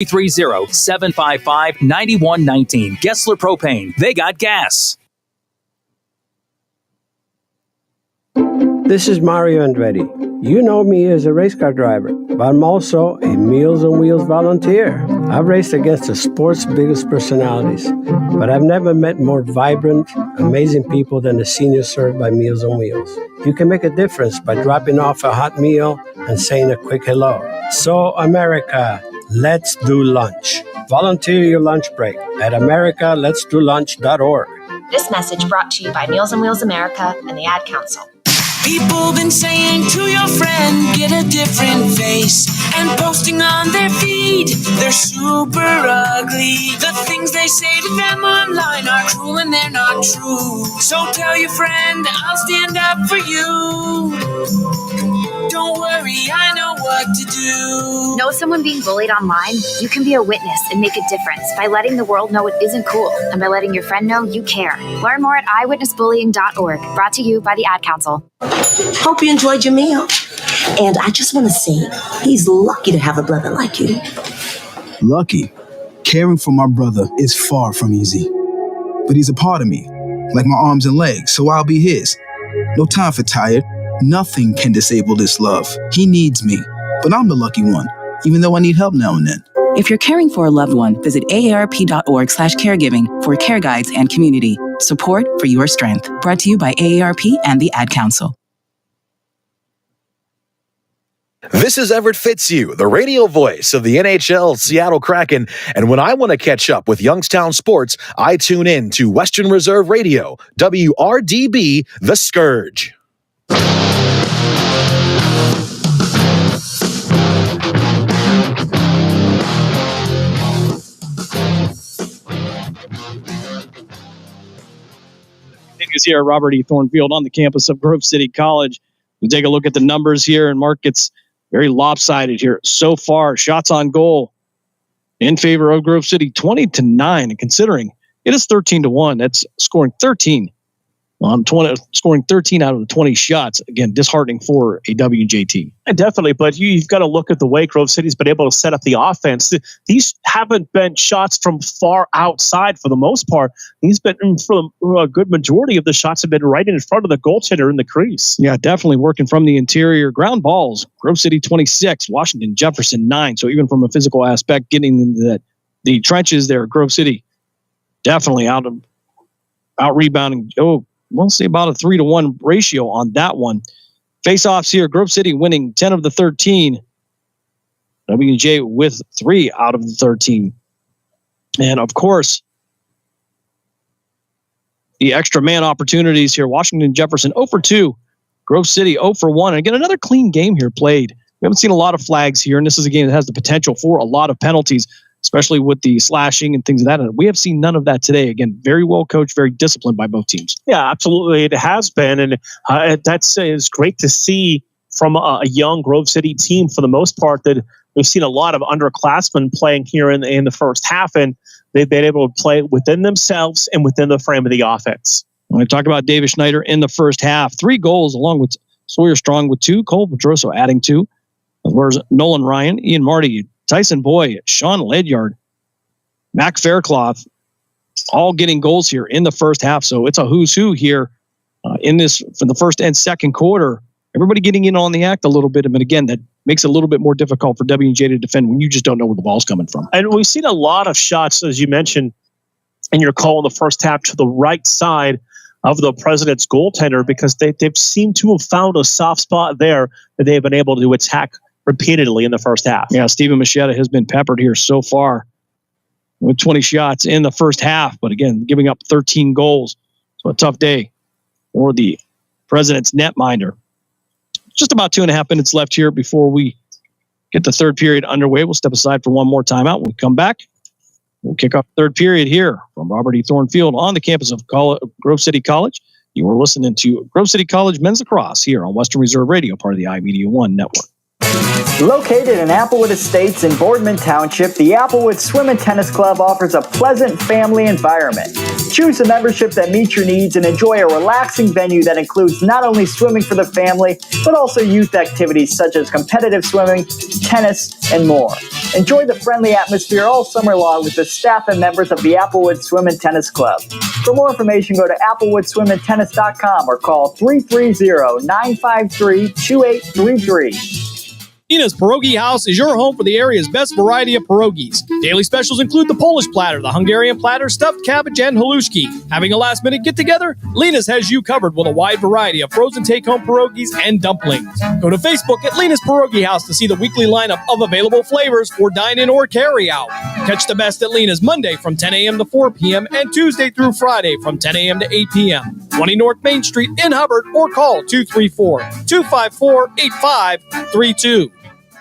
330-755-9119. Gessler Propane. They got gas. This is Mario Andretti. You know me as a race car driver, but I'm also a Meals on Wheels volunteer. I've raced against the sport's biggest personalities, but I've never met more vibrant, amazing people than the seniors served by Meals on Wheels. You can make a difference by dropping off a hot meal and saying a quick hello. So, America, let's do lunch. Volunteer your lunch break at americaletsdolunch.org. This message brought to you by Meals on Wheels America and the Ad Council. People been saying to your friend, get a different face, and posting on their feed, they're super ugly. The things they say to them online are cruel and they're not true. So tell your friend, I'll stand up for you. Don't worry, I know what to do. Know someone being bullied online? You can be a witness and make a difference by letting the world know it isn't cool and by letting your friend know you care. Learn more at eyewitnessbullying.org. Brought to you by the Ad Council. Hope you enjoyed your meal. And I just want to say, he's lucky to have a brother like you. Lucky? Caring for my brother is far from easy. But he's a part of me, like my arms and legs, so I'll be his. No time for tired. Nothing can disable this love. He needs me, but I'm the lucky one, even though I need help now and then. If you're caring for a loved one, visit aarp.org/caregiving for care guides and community support for your strength. Brought to you by AARP and the Ad Council. This is Everett Fitzhugh, the radio voice of the NHL Seattle Kraken, and when I want to catch up with Youngstown sports, I tune in to Western Reserve Radio, WRDB, The Scourge. Continues here at Robert E. Thornfield on the campus of Grove City College. We take a look at the numbers here, and Mark gets very lopsided here. So far, shots on goal in favor of Grove City, 20-9. And considering it is 13-1, that's scoring 13 on 20, scoring 13 out of the 20 shots. Again, disheartening for a WJ team. Definitely, but you've got to look at the way Grove City's been able to set up the offense. These haven't been shots from far outside for the most part. These been, for a good majority of the shots, have been right in front of the goaltender in the crease. Yeah, definitely working from the interior. Ground balls, Grove City 26, Washington Jefferson 9. So even from a physical aspect, getting into the trenches there, Grove City definitely out rebounding. We'll see about a 3-1 ratio on that one. Face-offs here, Grove City winning 10 of the 13. WJ with 3 out of the 13. And of course, the extra man opportunities here. Washington Jefferson 0 for 2. Grove City 0 for 1. And again, another clean game here played. We haven't seen a lot of flags here, and this is a game that has the potential for a lot of penalties, especially with the slashing and things of that. And we have seen none of that today. Again, very well coached, very disciplined by both teams. Yeah, absolutely. It has been. And is great to see from a young Grove City team for the most part, that we've seen a lot of underclassmen playing here in the first half, and they've been able to play within themselves and within the frame of the offense. When I talk about David Schneider in the first half, 3 goals along with Sawyer Strong with 2, Cole Pedroso adding 2, whereas Nolan Ryan, Ian Marty, Tyson Boyd, Sean Ledyard, Mac Faircloth, all getting goals here in the first half. So it's a who's who here in this for the first and second quarter. Everybody getting in on the act a little bit. But again, that makes it a little bit more difficult for W&J to defend when you just don't know where the ball's coming from. And we've seen a lot of shots, as you mentioned, in your call in the first half to the right side of the President's goaltender, because they've seemed to have found a soft spot there that they've been able to attack repeatedly in the first half. Yeah, Steven Machetta has been peppered here so far with 20 shots in the first half, but again, giving up 13 goals. So a tough day for the President's netminder. Just about 2.5 minutes left here before we get the third period underway. We'll step aside for one more timeout. When we come back, we'll kick off the third period here from Robert E. Thornfield on the campus of Grove City College. You are listening to Grove City College Men's Lacrosse here on Western Reserve Radio, part of the iMedia One network. Located in Applewood Estates in Boardman Township, the Applewood Swim and Tennis Club offers a pleasant family environment. Choose a membership that meets your needs and enjoy a relaxing venue that includes not only swimming for the family, but also youth activities such as competitive swimming, tennis, and more. Enjoy the friendly atmosphere all summer long with the staff and members of the Applewood Swim and Tennis Club. For more information, go to applewoodswimandtennis.com or call 330-953-2833. Nina's Pierogi House is your home for the area's best variety of pierogies. Daily specials include the Polish platter, the Hungarian platter, stuffed cabbage, and halushki. Having a last-minute get-together? Lena's has you covered with a wide variety of frozen take-home pierogies and dumplings. Go to Facebook at Lena's Pierogi House to see the weekly lineup of available flavors for dine-in or carry-out. Catch the best at Lena's Monday from 10 a.m. to 4 p.m. and Tuesday through Friday from 10 a.m. to 8 p.m. 20 North Main Street in Hubbard or call 234-254-8532.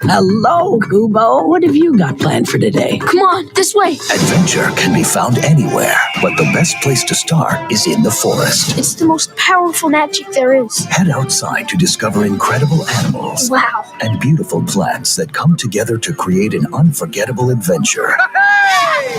Hello, Kubo. What have you got planned for today? Come on, this way. Adventure can be found anywhere, but the best place to start is in the forest. It's the most powerful magic there is. Head outside to discover incredible animals. Wow. And beautiful plants that come together to create an unforgettable adventure.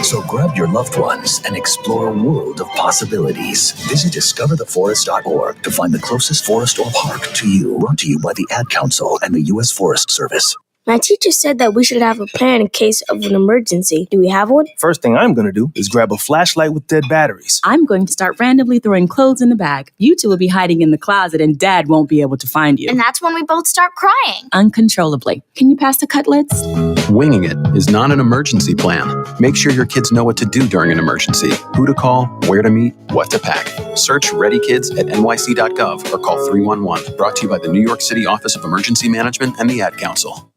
So grab your loved ones and explore a world of possibilities. Visit discovertheforest.org to find the closest forest or park to you. Brought to you by the Ad Council and the U.S. Forest Service. My teacher said that we should have a plan in case of an emergency. Do we have one? First thing I'm going to do is grab a flashlight with dead batteries. I'm going to start randomly throwing clothes in the bag. You two will be hiding in the closet and Dad won't be able to find you. And that's when we both start crying. Uncontrollably. Can you pass the cutlets? Winging it is not an emergency plan. Make sure your kids know what to do during an emergency, who to call, where to meet, what to pack. Search Ready Kids at nyc.gov or call 311. Brought to you by the New York City Office of Emergency Management and the Ad Council.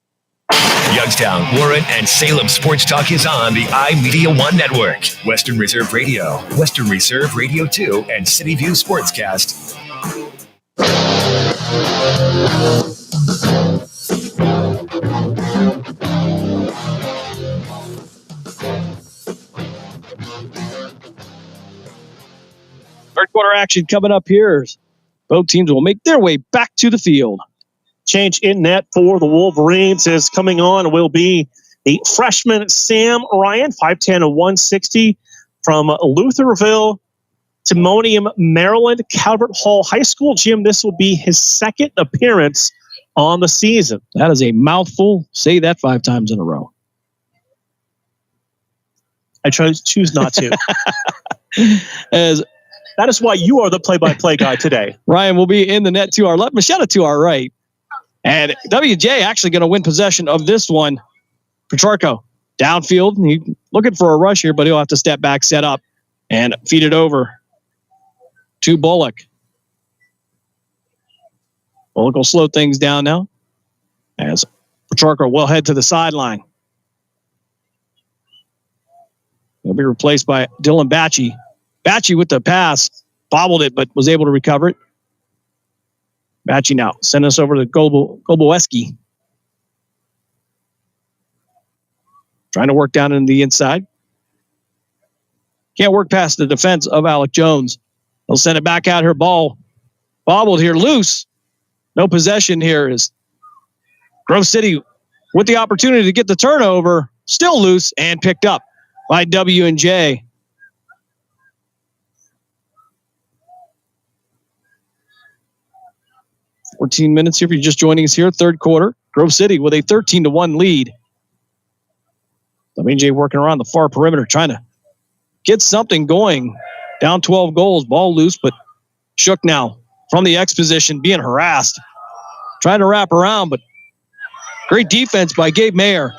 Youngstown, Warren, and Salem Sports Talk is on the iMedia One Network, Western Reserve Radio, Western Reserve Radio 2, and City View Sportscast. Third quarter action coming up here. Both teams will make their way back to the field. Change in net for the Wolverines is coming on will be the freshman Sam Ryan, 5'10 and 160 from Lutherville, Timonium, Maryland, Calvert Hall High School. Jim, this will be his second appearance on the season. That is a mouthful. Say that 5 times in a row. I choose not to. As that is why you are the play-by-play guy today. Ryan will be in the net to our left, Machado to our right. And WJ actually going to win possession of this one. Petrarco downfield. He's looking for a rush here, but he'll have to step back, set up, and feed it over to Bullock. Bullock will slow things down now as Petrarco will head to the sideline. He'll be replaced by Dylan Batchy. Batchy with the pass, bobbled it, but was able to recover it. Batchy now send us over to Golboweski. Trying to work down into the inside. Can't work past the defense of Alec Jones. They'll send it back out here. Ball bobbled here, loose. No possession here is Grove City with the opportunity to get the turnover. Still loose and picked up by W&J. $14 minutes here if you're just joining us here. Third quarter. Grove City with a 13-1 lead. W&J working around the far perimeter, trying to get something going. Down 12 goals. Ball loose, but shook now from the X position, being harassed. Trying to wrap around, but great defense by Gabe Mayer.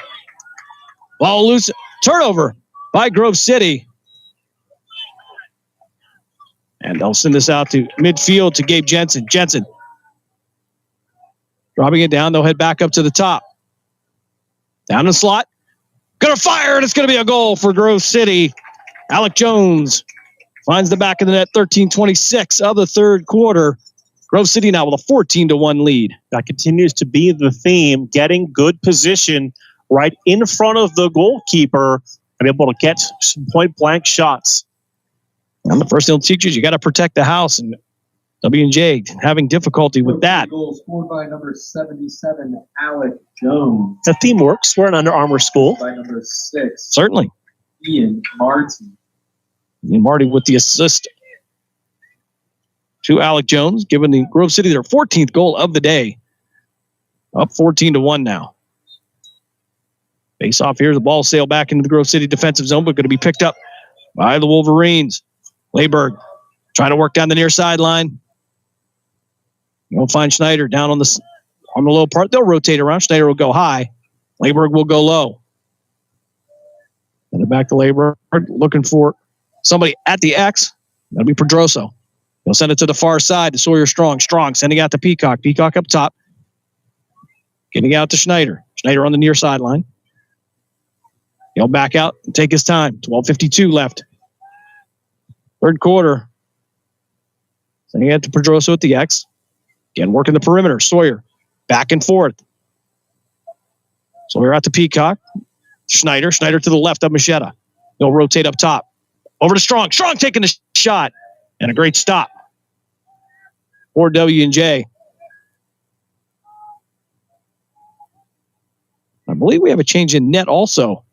Ball loose. Turnover by Grove City. And they'll send this out to midfield to Gabe Jensen. Jensen dropping it down. They'll head back up to the top. Down the slot. Gonna fire, and it's gonna be a goal for Grove City. Alec Jones finds the back of the net. 13:26 of the third quarter. Grove City now with a 14-1 lead. That continues to be the theme, getting good position right in front of the goalkeeper and able to get some point-blank shots. And the first thing teaches you got to protect the house, and W&J having difficulty with that. Goal scored by number 77, Alec Jones. The theme works. We're an Under Armour school. By number 6. Certainly. Ian Martin. And Marty with the assist to Alec Jones, giving the Grove City their 14th goal of the day. Up 14-1 now. Face off here. The ball sailed back into the Grove City defensive zone, but going to be picked up by the Wolverines. Layberg trying to work down the near sideline. You'll find Schneider down on the low part. They'll rotate around. Schneider will go high. Layberg will go low. Send it back to Layberg, looking for somebody at the X. That'll be Pedroso. He'll send it to the far side to Sawyer Strong. Strong sending out to Peacock. Peacock up top. Getting out to Schneider. Schneider on the near sideline. He'll back out and take his time. 12:52 left. Third quarter. Sending it to Pedroso at the X. Again, working the perimeter. Sawyer back and forth. Sawyer out to Peacock. Schneider to the left of Machetta. He'll rotate up top. Over to Strong. Strong taking the shot. And a great stop for W&J. I believe we have a change in net also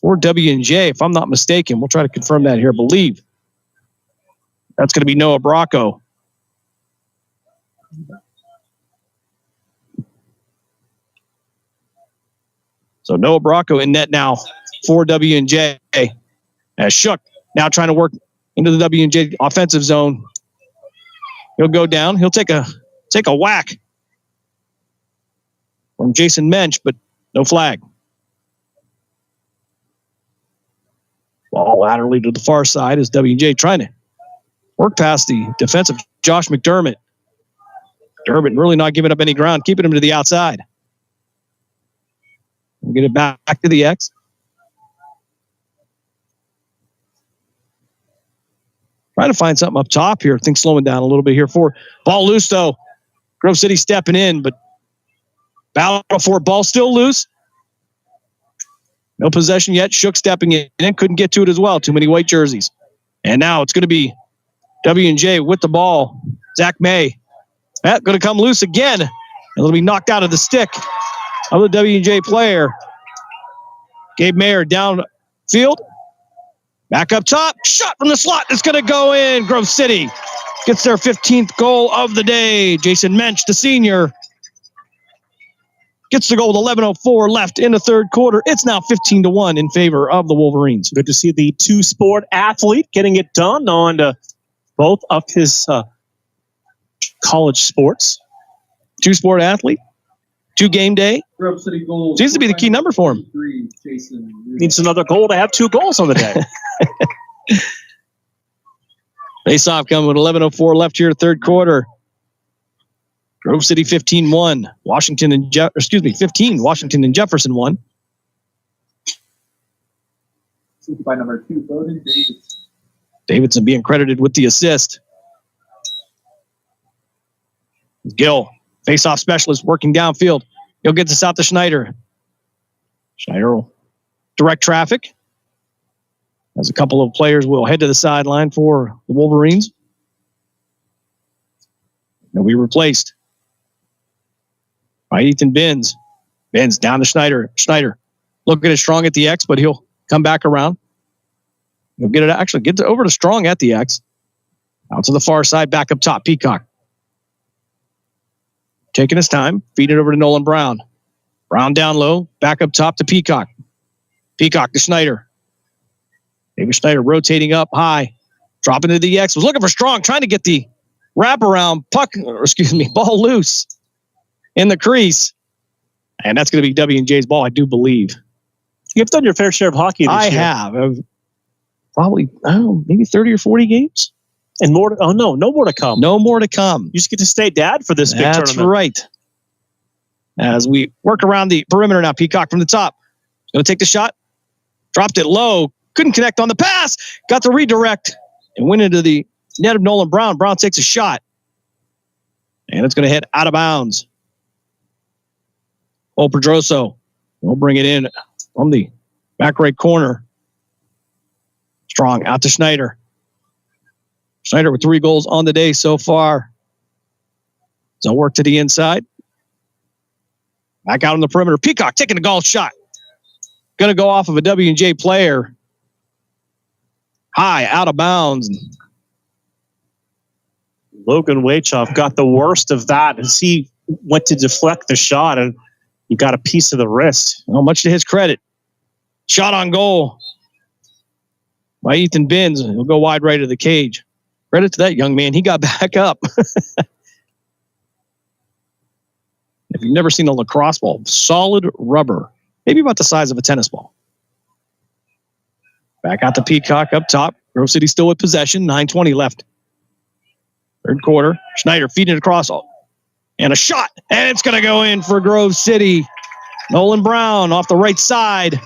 for W&J, if I'm not mistaken. We'll try to confirm that here. I believe that's going to be Noah Bracco. So Noah Bracco in net now for W&J. As Shook now trying to work into the W&J offensive zone. He'll go down. He'll take a whack from Jason Mensch, but no flag. Ball laterally to the far side as W&J trying to work past the defensive Josh McDermott. McDermott really not giving up any ground, keeping him to the outside. We'll get it back to the X. Trying to find something up top here. I think slowing down a little bit here for ball loose though. Grove City stepping in, but battle for ball still loose. No possession yet. Shook stepping in and couldn't get to it as well. Too many white jerseys. And now it's going to be W&J with the ball. Zach May. That's going to come loose again. And it'll be knocked out of the stick of the W&J player. Gabe Mayer downfield. Back up top. Shot from the slot. It's going to go in. Grove City gets their 15th goal of the day. Jason Mensch, the senior, gets the goal with 11:04 left in the third quarter. It's now 15-1 in favor of the Wolverines. Good to see the two-sport athlete getting it done on both of his college sports. Two-sport athlete, two game day. Grove City goals. Seems to be the key number for him. Needs another goal to have 2 goals on the day. Face-off coming with 11:04 left here, third quarter. Grove City 15-1. 15. Washington and Jefferson 1. By number 2, Bowden Davidson. Davidson being credited with the assist. Gill, face-off specialist, working downfield. He'll get this out to Schneider. Schneider will direct traffic. As a couple of players will head to the sideline for the Wolverines. They'll be replaced by Ethan Benz. Benz down to Schneider. Schneider looking at Strong at the X, but he'll come back around. He'll get it over to Strong at the X. Out to the far side, back up top. Peacock taking his time, feed it over to Nolan Brown. Brown down low, back up top to Peacock. Peacock to Schneider. David Schneider rotating up high, dropping to the X. Was looking for Strong, trying to get the wraparound ball loose in the crease. And that's going to be W&J's ball, I do believe. You've done your fair share of hockey this year. I have. Probably, maybe 30 or 40 games. And more, no more to come. No more to come. You just get to stay dad for this big tournament. That's right. As we work around the perimeter now, Peacock from the top. Going to take the shot. Dropped it low. Couldn't connect on the pass. Got the redirect and went into the net of Nolan Brown. Brown takes a shot. And it's going to head out of bounds. Pedroso will bring it in from the back right corner. Strong out to Schneider. Schneider with 3 goals on the day so far. So work to the inside. Back out on the perimeter. Peacock taking a golf shot. Going to go off of a W&J player. high, out of bounds. Logan Waychoff got the worst of that as he went to deflect the shot, and he got a piece of the wrist. Well, much to his credit. Shot on goal by Ethan Binns. He'll go wide right of the cage. Credit to that young man. He got back up. If you've never seen a lacrosse ball, solid rubber, maybe about the size of a tennis ball. Back out to Peacock up top. Grove City still with possession. 9:20 left. Third quarter. Schneider feeding it across. And a shot. And it's going to go in for Grove City. Nolan Brown off the right side.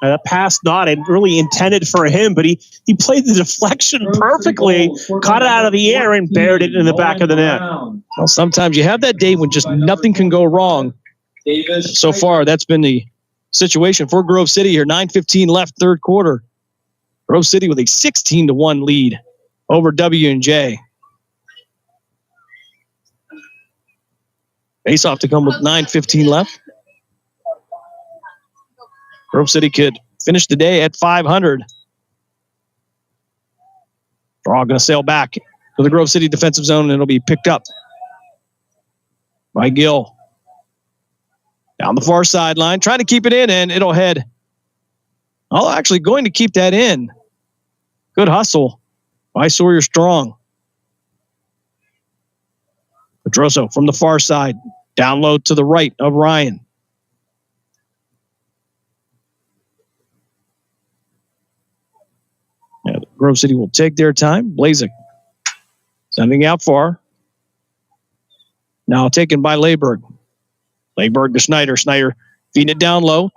That pass not really intended for him, but he played the deflection perfectly, caught it out of the air, and buried it in the back of the net. Well, sometimes you have that day when just nothing can go wrong. So far, that's been the situation for Grove City here. 9:15 left, third quarter. Grove City with a 16-1 lead over W&J. Face off to come with 9:15 left. Grove City could finish the day at 500. Draw going to sail back to the Grove City defensive zone, and it'll be picked up by Gill. Down the far sideline, trying to keep it in, and it'll head. Oh, actually going to keep that in. Good hustle by Sawyer Strong. Pedroso from the far side. Down low to the right of Ryan. Grove City will take their time. Blazek sending out far. Now taken by Layberg. Layberg to Schneider. Schneider feeding it down low.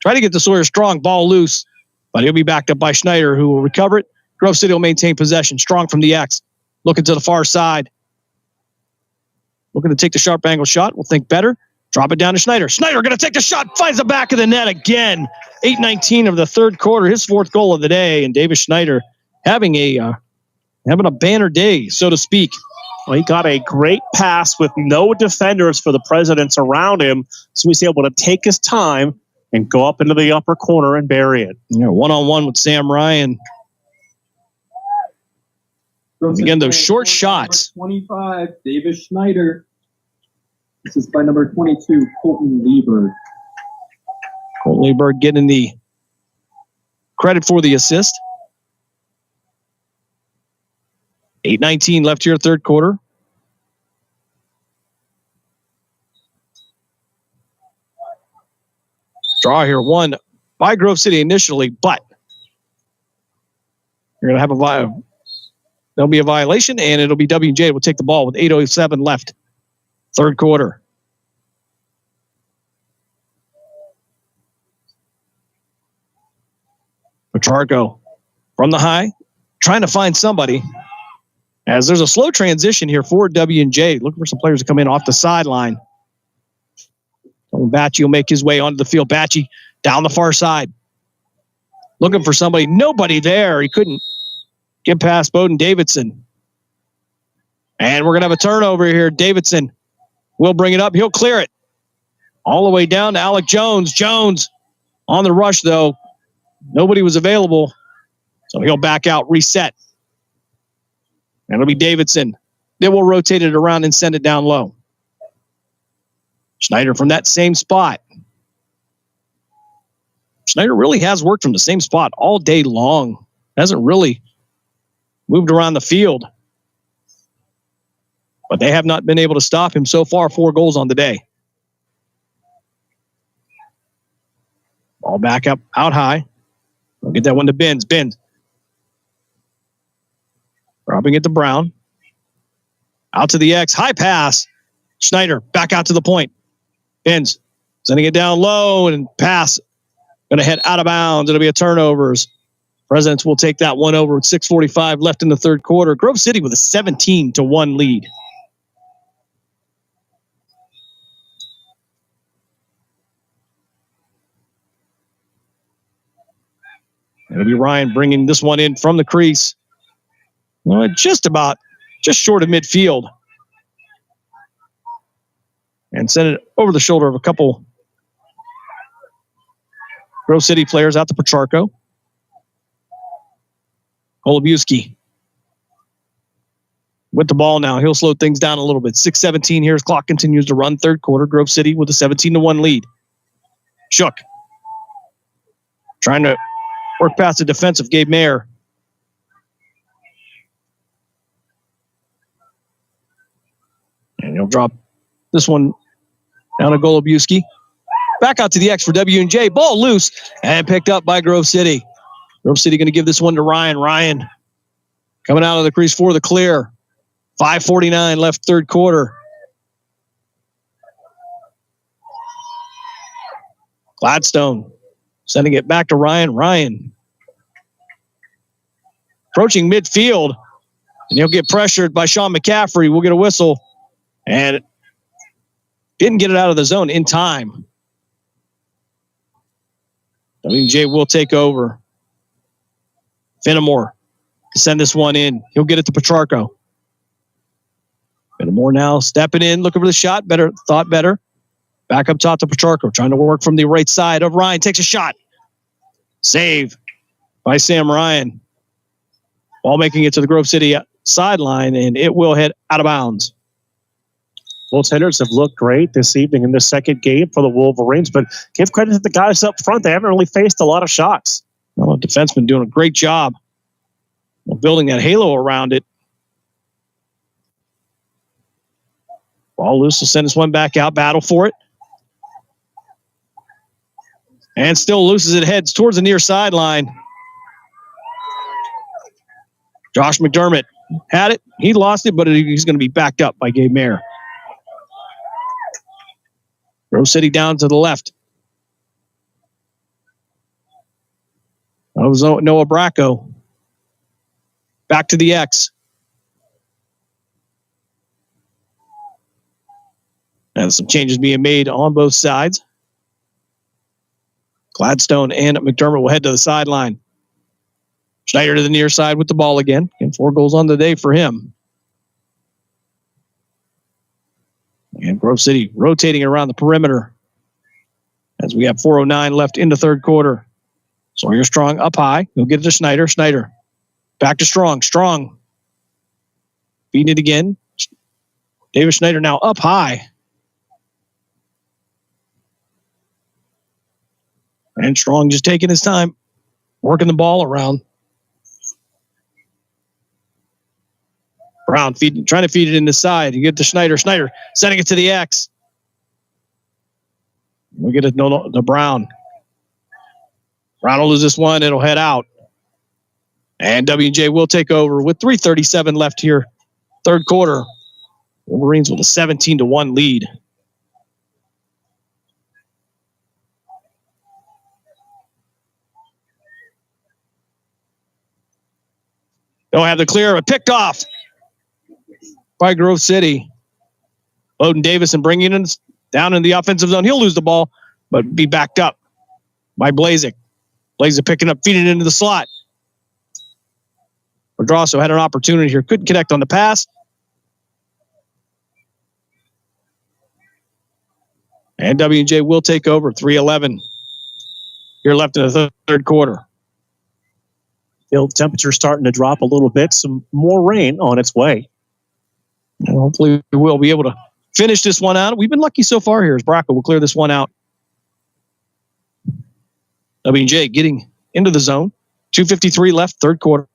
Try to get the Sawyer Strong ball loose, but he'll be backed up by Schneider, who will recover it. Grove City will maintain possession. Strong from the X. Looking to the far side. Looking to take the sharp angle shot. We'll think better. Drop it down to Schneider. Schneider going to take the shot. Finds the back of the net again. 8:19 of the third quarter. His fourth goal of the day. And Davis Schneider having a banner day, so to speak. Well, he got a great pass with no defenders for the Presidents around him. So he's able to take his time and go up into the upper corner and bury it. Yeah, one-on-one with Sam Ryan. Again, those short shots. 25, Davis Schneider. This is by number 22, Colton Lieberg. Colton Lieberg getting the credit for the assist. 8:19 left here, third quarter. Draw here, won by Grove City initially, but you're going to have there'll be a violation, and it'll be W&J will take the ball with 8:07 left. Third quarter. Petrarco from the high, trying to find somebody. As there's a slow transition here for W&J. Looking for some players to come in off the sideline. Batchy will make his way onto the field. Batchy down the far side. Looking for somebody. Nobody there. He couldn't get past Bowden Davidson. And we're going to have a turnover here. Davidson will bring it up. He'll clear it. All the way down to Alec Jones. Jones on the rush, though. Nobody was available. So he'll back out, reset. And it'll be Davidson. They will rotate it around and send it down low. Schneider from that same spot. Schneider really has worked from the same spot all day long. Hasn't really moved around the field. But they have not been able to stop him so far. 4 goals on the day. Ball back up, out high. We'll get that one to Binns. Binns. Dropping it to Brown. Out to the X. High pass. Schneider back out to the point. Binns sending it down low and pass. Going to head out of bounds. It'll be a turnover. Presidents will take that one over with 6:45 left in the third quarter. Grove City with a 17-1 lead. It'll be Ryan bringing this one in from the crease. Just short of midfield. And send it over the shoulder of a couple Grove City players out to Pacharko. Golubiewski with the ball now. He'll slow things down a little bit. 6:17 here as clock continues to run. Third quarter. Grove City with a 17-1 lead. Shook. Trying to work past the defense of Gabe Mayer. And he'll drop this one down to Golubiewski. Back out to the X for W&J. Ball loose and picked up by Grove City. Grove City going to give this one to Ryan. Ryan coming out of the crease for the clear. 5:49 left third quarter. Gladstone sending it back to Ryan. Ryan approaching midfield, and he'll get pressured by Sean McCaffrey. We'll get a whistle, and didn't get it out of the zone in time. W&J will take over. Fenimore to send this one in. He'll get it to Pacharko. Fenimore now stepping in, looking for the shot. Thought better. Back up top to Pacharko, trying to work from the right side of Ryan. Takes a shot. Save by Sam Ryan. Ball making it to the Grove City sideline, and it will head out of bounds. Both hitters have looked great this evening in the second game for the Wolverines, but give credit to the guys up front. They haven't really faced a lot of shots. Well, the defenseman doing a great job of building that halo around it. Ball loose will send this one back out. Battle for it. And still loose as it heads towards the near sideline. Josh McDermott had it. He lost it, but he's going to be backed up by Gabe Mayer. Grove City down to the left. Noah Bracco. Back to the X. And some changes being made on both sides. Gladstone and McDermott will head to the sideline. Schneider to the near side with the ball again. And 4 goals on the day for him. And Grove City rotating around the perimeter as we have 4:09 left in the third quarter. Sawyer Strong up high. He'll get it to Schneider. Schneider back to Strong. Strong feeding it again. David Schneider now up high. And Strong just taking his time, working the ball around. Brown trying to feed it in the side. You get to Schneider. Schneider sending it to the X. We get it to Brown. Brown will lose this one. It'll head out. And W&J will take over with 3:37 left here. Third quarter. Wolverines with a 17-1 lead. They'll have the clear, but picked off by Grove City. Bowden Davison bringing it down in the offensive zone. He'll lose the ball, but be backed up by Blazik. Blazik picking up, feeding it into the slot. Pedrasso had an opportunity here. Couldn't connect on the pass. And W&J will take over. 3:11 here left in the third quarter. Field temperature starting to drop a little bit. Some more rain on its way. And hopefully we'll be able to finish this one out. We've been lucky so far here as Bracco will clear this one out. W&J getting into the zone. 2:53 left, third quarter.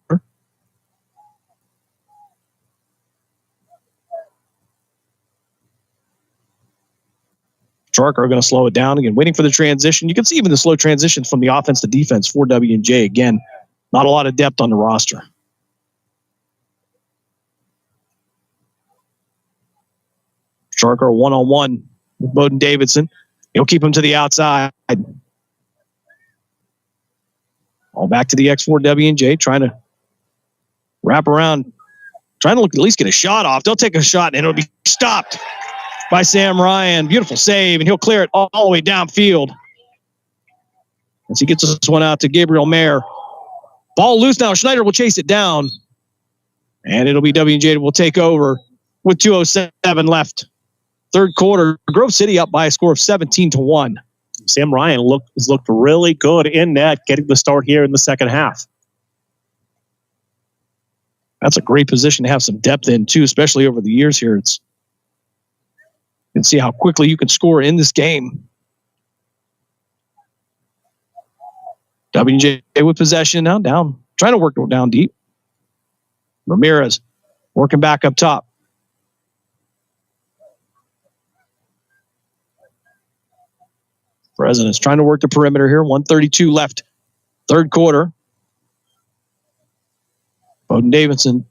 Shark are going to slow it down again, waiting for the transition. You can see even the slow transition from the offense to defense for W&J. Again, not a lot of depth on the roster. Shark are one-on-one with Bowden Davidson. He'll keep him to the outside. All back to the X4 W&J, trying to wrap around, trying to at least get a shot off. They'll take a shot, and it'll be stopped by Sam Ryan. Beautiful save, and he'll clear it all the way downfield as he gets this one out to Gabriel Mayer. Ball loose now. Schneider will chase it down, and it'll be W&J that will take over with 2:07 left. Third quarter, Grove City up by a score of 17-1. Sam Ryan has looked really good in net, getting the start here in the second half. That's a great position to have some depth in, too, especially over the years here. You can see how quickly you can score in this game. WJ with possession now, down, trying to work down deep. Ramirez working back up top. President's trying to work the perimeter here. 1:32 left, third quarter. Bowden Davidson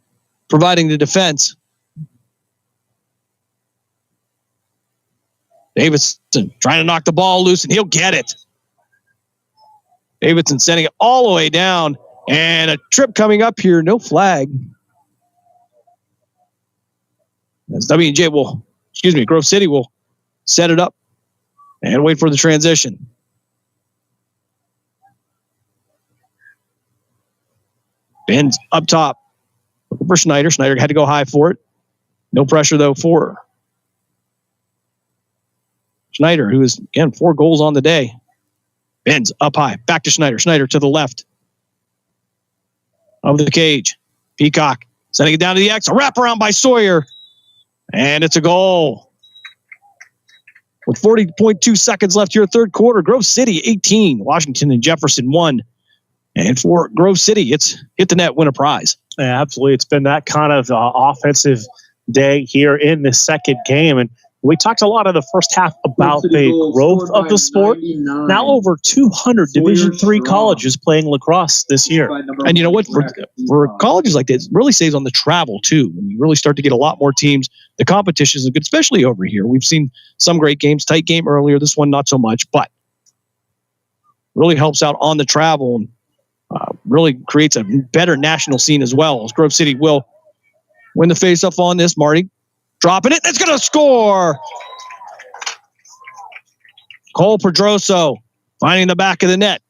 providing the defense. Davidson trying to knock the ball loose, and he'll get it. Davidson sending it all the way down, and a trip coming up here. No flag. As Grove City will set it up and wait for the transition. Ben's up top. Looking for Schneider. Schneider had to go high for it. No pressure, though, for Schneider, who is, again, 4 goals on the day. Ben's up high. Back to Schneider. Schneider to the left of the cage. Peacock sending it down to the X. A wraparound by Sawyer. And it's a goal. With 40.2 seconds left here, third quarter. Grove City 18. Washington and Jefferson 1. And for Grove City, it's hit the net, win a prize. Yeah, absolutely. It's been that kind of offensive day here in the second game. And we talked a lot of the first half about the growth of the sport. Now over 200 Division III colleges playing lacrosse this year. And you know what? For colleges like this, it really saves on the travel, too. When you really start to get a lot more teams, the competition is good, especially over here. We've seen some great games, tight game earlier. This one, not so much, but really helps out on the travel and really creates a better national scene as well. As Grove City will win the face-off on this. Marty dropping it. It's going to score. Cole Pedroso finding the back of the net.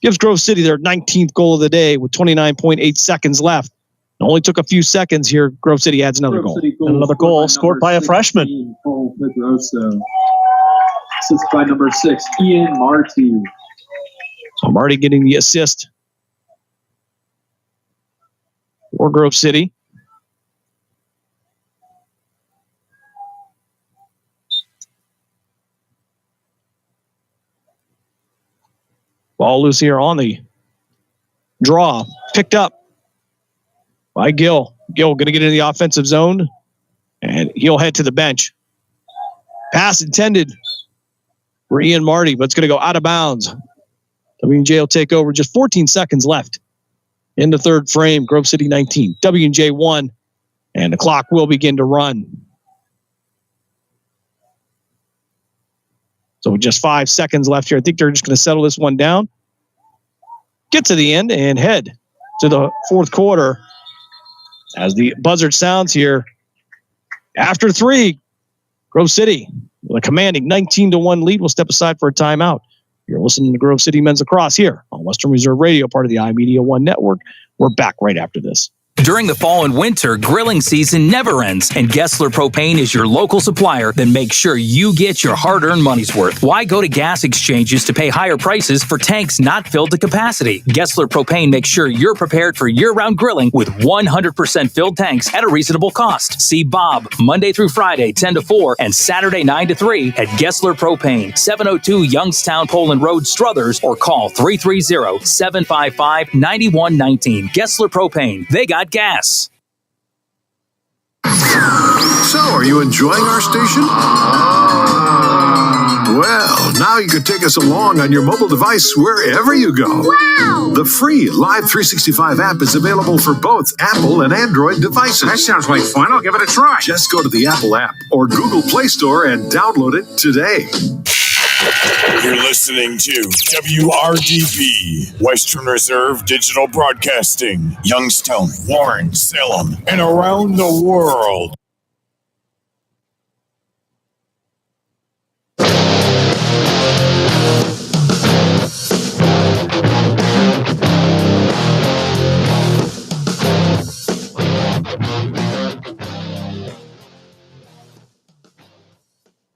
Gives Grove City their 19th goal of the day with 29.8 seconds left. It only took a few seconds here. Grove City adds another goal. Another goal scored by a freshman. Cole Pedroso. Assist by number 6, Ian Marty. So Marty getting the assist for Grove City. Ball loose here on the draw. Picked up by Gill. Gill going to get in the offensive zone, and he'll head to the bench. Pass intended for Ian Marty, but it's going to go out of bounds. W&J will take over. Just 14 seconds left in the third frame. Grove City 19, W&J 1, and the clock will begin to run. So with just 5 seconds left here, I think they're just going to settle this one down, get to the end, and head to the fourth quarter. As the buzzer sounds here, after 3, Grove City, with a commanding 19-1 lead, will step aside for a timeout. You're listening to Grove City Men's Lacrosse here on Western Reserve Radio, part of the iMedia One Network. We're back right after this. During the fall and winter, grilling season never ends, and Gessler Propane is your local supplier. Then make sure you get your hard-earned money's worth. Why go to gas exchanges to pay higher prices for tanks not filled to capacity? Gessler Propane makes sure you're prepared for year-round grilling with 100% filled tanks at a reasonable cost. See Bob Monday through Friday, 10 to 4, and Saturday, 9 to 3 at Gessler Propane, 702 Youngstown Poland Road, Struthers, or call 330-755-9119. Gessler Propane. They got gas. So, are you enjoying our station? Well, now you can take us along on your mobile device wherever you go. Wow! The free Live 365 app is available for both Apple and Android devices. That sounds like fun. I'll give it a try. Just go to the Apple app or Google Play Store and download it today. You're listening to WRDB, Western Reserve Digital Broadcasting, Youngstown, Warren, Salem, and around the world.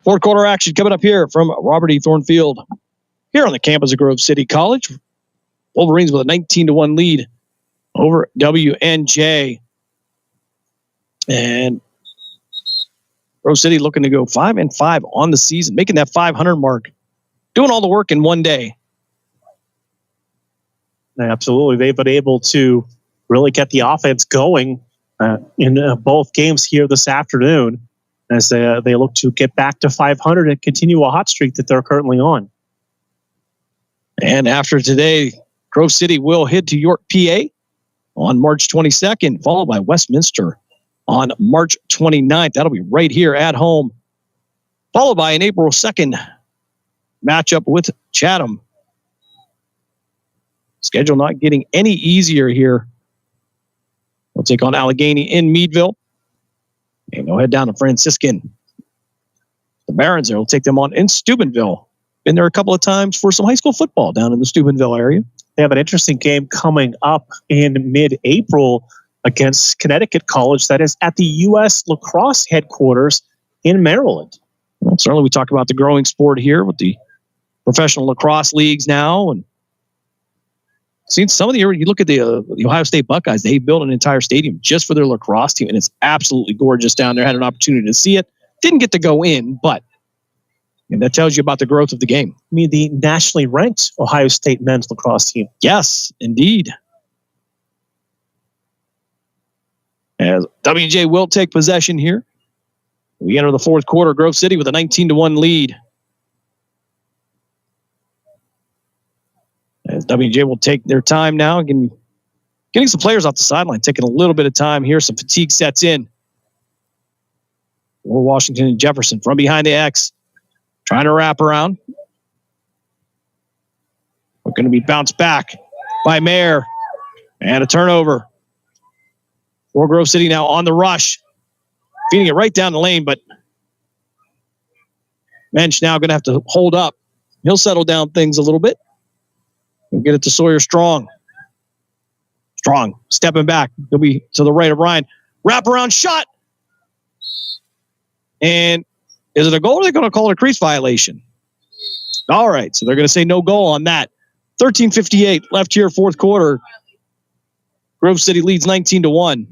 Fourth quarter action coming up here from Robert E. Thornfield here on the campus of Grove City College. Wolverines with a 19-1 lead over WNJ. And Grove City looking to go 5-5 on the season, making that 500 mark, doing all the work in one day. Absolutely. They've been able to really get the offense going in both games here this afternoon as they look to get back to 500 and continue a hot streak that they're currently on. And after today, Grove City will head to York, PA on March 22nd, followed by Westminster on March 29th. That'll be right here at home, followed by an April 2nd matchup with Chatham. Schedule not getting any easier here. We'll take on Allegheny in Meadville. And go head down to Franciscan. The Barons there will take them on in Steubenville. Been there a couple of times for some high school football down in the Steubenville area. They have an interesting game coming up in mid-April against Connecticut College. That is at the U.S. LACROSSE headquarters in Maryland. Well, certainly we talk about the growing sport here with the professional lacrosse leagues now. And seen some of the, you look at the Ohio State Buckeyes, they built an entire stadium just for their lacrosse team, and it's absolutely gorgeous down there. I had an opportunity to see it. Didn't get to go in, but and that tells you about the growth of the game. I mean, the nationally ranked Ohio State men's lacrosse team. Yes, indeed. As W&J will take possession here. We enter the fourth quarter. Grove City with a 19-1 lead. As W&J will take their time now, getting some players off the sideline, taking a little bit of time here. Some fatigue sets in. For Washington and Jefferson from behind the X, trying to wrap around. We're going to be bounced back by Mayer, and a turnover. For Grove City now on the rush, feeding it right down the lane, but Mensch now going to have to hold up. He'll settle down things a little bit. We'll get it to Sawyer Strong. Strong stepping back. He'll be to the right of Ryan. Wraparound shot. And is it a goal or are they going to call it a crease violation? All right, so they're going to say no goal on that. 13:58 left here, fourth quarter. Grove City leads 19-1.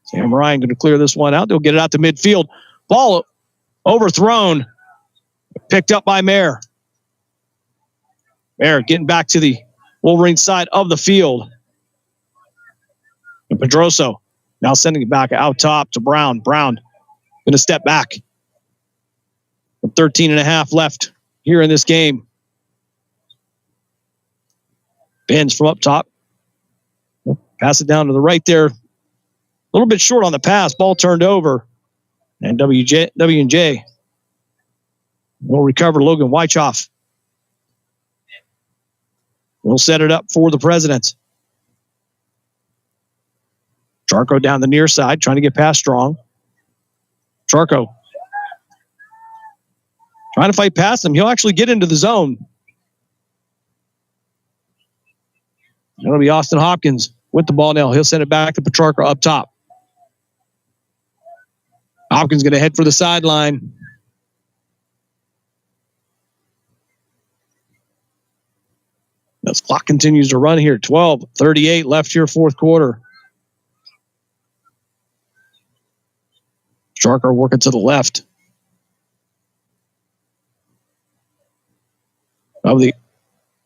Sam Ryan going to clear this one out. They'll get it out to midfield. Ball overthrown. Picked up by Mayer. Mayer getting back to the Wolverine side of the field. And Pedroso now sending it back out top to Brown. Brown going to step back. 13.5 left here in this game. Bends from up top. Pass it down to the right there. A little bit short on the pass. Ball turned over. And W&J will recover. Logan Wychoff will set it up for the Presidents. Charco down the near side, trying to get past Strong. Charco trying to fight past him. He'll actually get into the zone. That'll be Austin Hopkins with the ball now. He'll send it back to Petrarca up top. Hopkins going to head for the sideline. This clock continues to run here. 12:38 left here, fourth quarter. Charker working to the left of the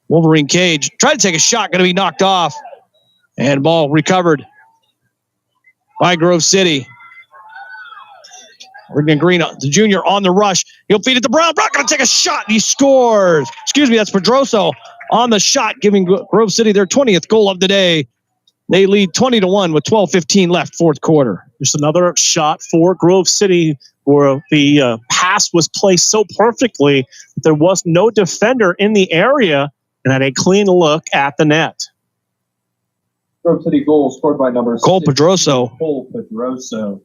Wolverine cage. Tried to take a shot, going to be knocked off. And ball recovered by Grove City. Regan Green, the junior, on the rush. He'll feed it to Brown. Brown going to take a shot, and he scores. Excuse me, that's Pedroso on the shot, giving Grove City their 20th goal of the day. They lead 20-1 with 12:15 left, fourth quarter. There's another shot for Grove City where the pass was placed so perfectly that there was no defender in the area and had a clean look at the net. Grove City goal scored by number Cole Pedroso. Cole Pedroso.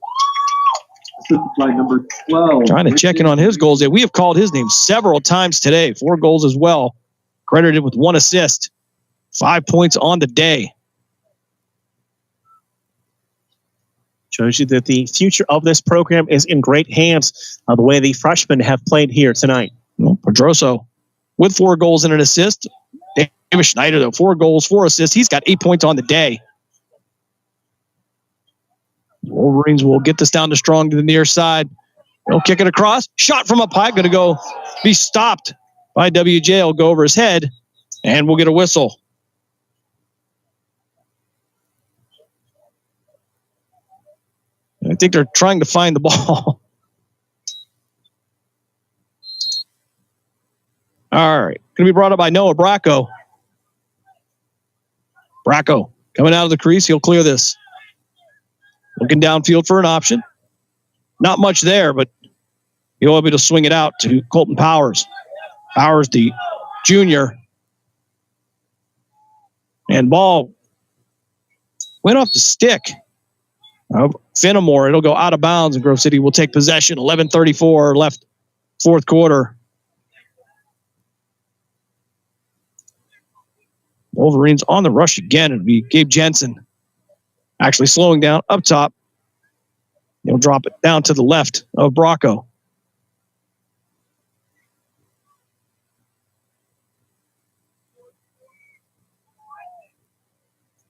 Assisted by number 12. Trying to check in on his goals. We have called his name several times today. 4 goals as well. Credited with 1 assist. 5 points on the day. Shows you that the future of this program is in great hands the way the freshmen have played here tonight. Pedroso with 4 goals and an assist. David Schneider, though, 4 goals, 4 assists. He's got 8 points on the day. Wolverines will get this down to Strong to the near side. They'll kick it across. Shot from up high. Going to be stopped by WJ. Will go over his head, and we'll get a whistle. I think they're trying to find the ball. All right. Going to be brought up by Noah Bracco. Bracco coming out of the crease. He'll clear this. Looking downfield for an option. Not much there, but he'll be able to swing it out to Colton Powers. Powers, the junior. And ball went off the stick of Fenimore. It'll go out of bounds, and Grove City will take possession. 11:34 left, fourth quarter. Wolverines on the rush again. It'll be Gabe Jensen actually slowing down up top. He'll drop it down to the left of Bracco.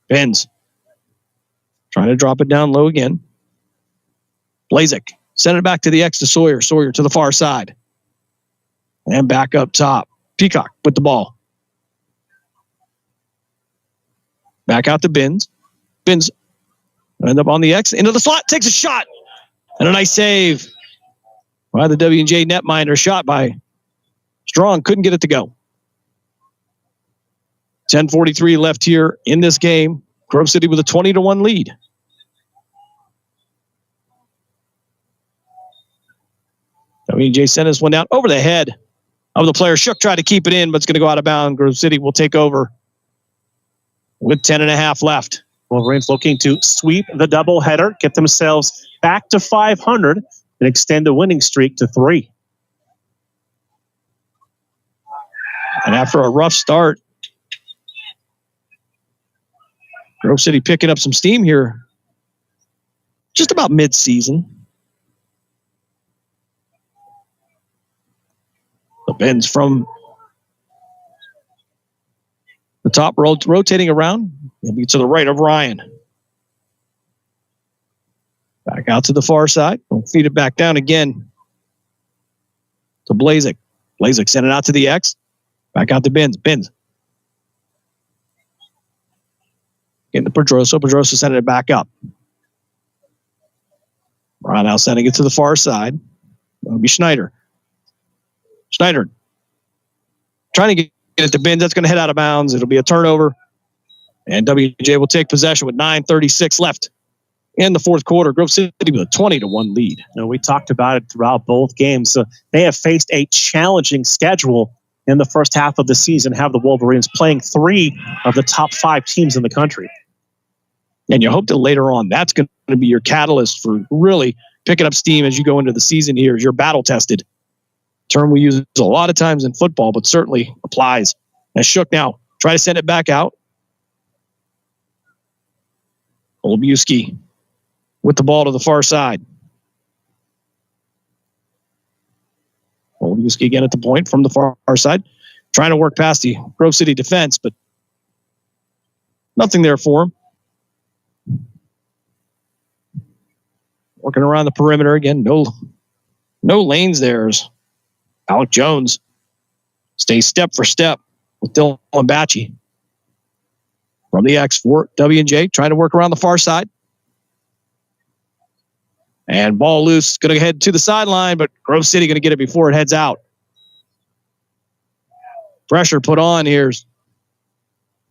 Benz trying to drop it down low again. Blazek send it back to the X to Sawyer. Sawyer to the far side. And back up top. Peacock with the ball. Back out to Benz. Benz end up on the X. Into the slot. Takes a shot. And a nice save by the W&J netminder. Shot by Strong. Couldn't get it to go. 10:43 left here in this game. Grove City with a 20-1 lead. W&J sent this one down over the head of the player. Shook tried to keep it in, but it's going to go out of bounds. Grove City will take over with 10.5 left. Wolverines looking to sweep the doubleheader, get themselves back to 500, and extend the winning streak to 3. And after a rough start, Grove City picking up some steam here just about mid-season. The Benz from the top, rotating around. He'll be to the right of Ryan. Back out to the far side. We'll feed it back down again to Blazek. Blazek send it out to the X. Back out to Benz. Benz. Getting to Pedroso. Pedroso sending it back up. Ryan now sending it to the far side. That'll be Schneider. Schneider trying to get it to Benz. That's going to head out of bounds. It'll be a turnover. And WJ will take possession with 9:36 left in the fourth quarter. Grove City with a 20-1 lead. We talked about it throughout both games. They have faced a challenging schedule in the first half of the season, have the Wolverines playing 3 of the top 5 teams in the country. And you hope that later on that's going to be your catalyst for really picking up steam as you go into the season here. You're battle-tested. Term we use a lot of times in football, but certainly applies. And Shook now try to send it back out. Olbuski with the ball to the far side. Olbuski again at the point from the far side. Trying to work past the Grove City defense, but nothing there for him. Working around the perimeter again. No lanes there. Alec Jones stays step for step with Dylan Batchy. From the X for W&J, trying to work around the far side. And ball loose, going to head to the sideline, but Grove City going to get it before it heads out. Pressure put on here.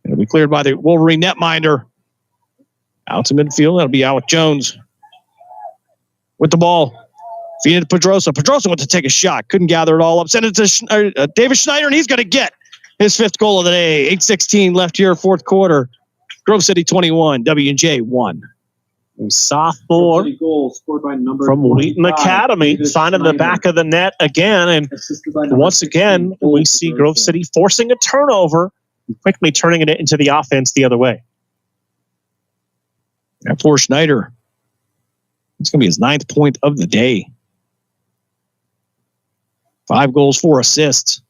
It'll be cleared by the Wolverine netminder. Out to midfield, that'll be Alec Jones with the ball. Feed it to Pedroso. Pedroso went to take a shot, couldn't gather it all up. Send it to David Schneider, and he's going to get his 5th goal of the day. 8:16 left here, fourth quarter. Grove City 21, W&J 1. Sophomore from Wheaton Academy, finding the back of the net again. And once again, we see Grove City forcing a turnover and quickly turning it into the offense the other way. And for Schneider, it's going to be his 9th point of the day. 5 goals, 4 assists.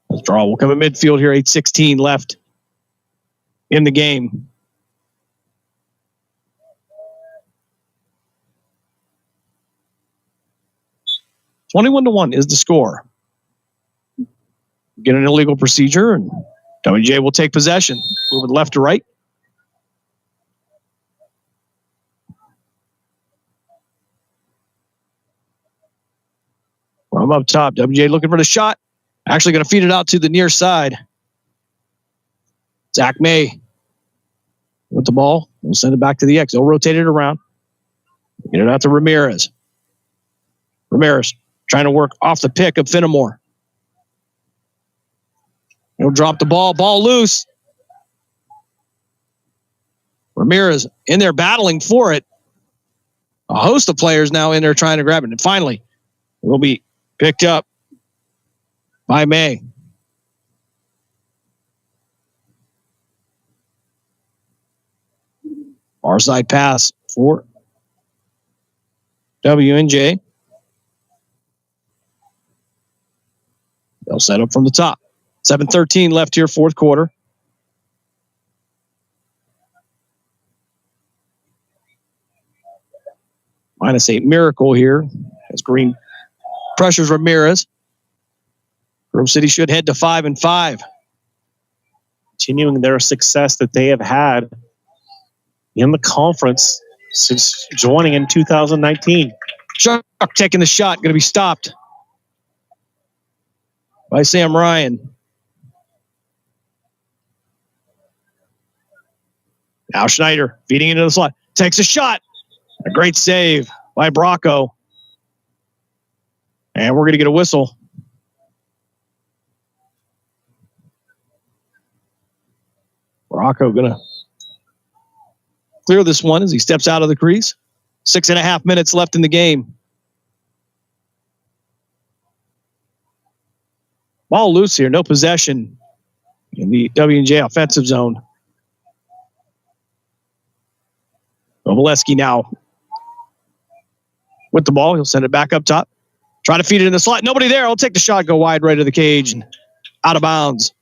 The draw will come at midfield here. 8:16 left in the game. $21-1 is the score. Get an illegal procedure, and WJ will take possession. Moving left to right. From up top, WJ looking for the shot. Actually going to feed it out to the near side. Zach May with the ball. We'll send it back to the X. They'll rotate it around. Get it out to Ramirez. Ramirez trying to work off the pick of Finnemore. He'll drop the ball. Ball loose. Ramirez in there battling for it. A host of players now in there trying to grab it. And finally, it will be picked up by May. Far side pass for WNJ. They'll set up from the top. 7:13 left here, fourth quarter. -8 Miracle here as Green pressures Ramirez. Grove City should head to 5-5. Continuing their success that they have had in the conference since joining in 2019. Chuck taking the shot, going to be stopped by Sam Ryan. Now Schneider feeding into the slot. Takes a shot. A great save by Bracco. And we're going to get a whistle. Bracco going to clear this one as he steps out of the crease. 6.5 minutes left in the game. Ball loose here, no possession in the W&J offensive zone. Obolewski now with the ball. He'll send it back up top. Try to feed it in the slot. Nobody there. I'll take the shot, go wide right of the cage and out of bounds.